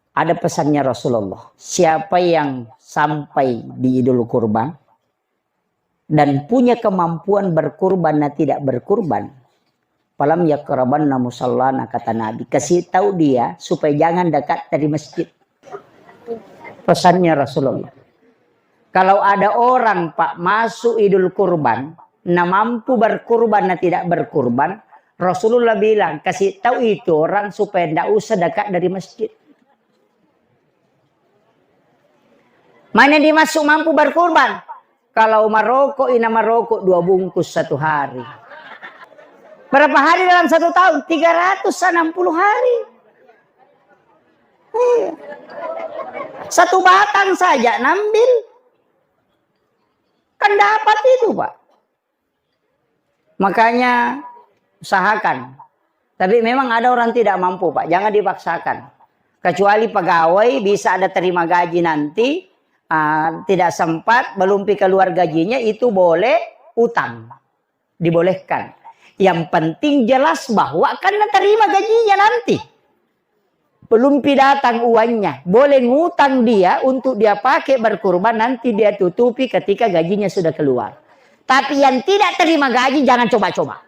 Ada pesannya Rasulullah. Siapa yang sampai di Idul Kurban dan punya kemampuan berkurban dan tidak berkurban, falam yaqrabanna musallana, kata Nabi. Kasih tahu dia supaya jangan dekat dari masjid. Pesannya Rasulullah. Kalau ada orang Pak masuk Idul Kurban, nah mampu berkurban dan tidak berkurban, Rasulullah bilang kasih tahu itu orang supaya tidak usah dekat dari masjid. Mana dimasuk mampu berkurban? Kalau merokok, ina merokok 2 bungkus 1 hari. Berapa hari dalam 1 tahun? 360 hari. 1 batang saja nambil. Kan dapat itu Pak. Makanya usahakan. Tapi memang ada orang tidak mampu Pak. Jangan dipaksakan. Kecuali pegawai bisa ada terima gaji nanti. Tidak sempat, belum keluar gajinya, itu boleh utang. Dibolehkan. Yang penting jelas bahwa akan terima gajinya nanti. Belum datang uangnya. Boleh ngutang dia untuk dia pakai berkurban, nanti dia tutupi ketika gajinya sudah keluar. Tapi yang tidak terima gaji jangan coba-coba.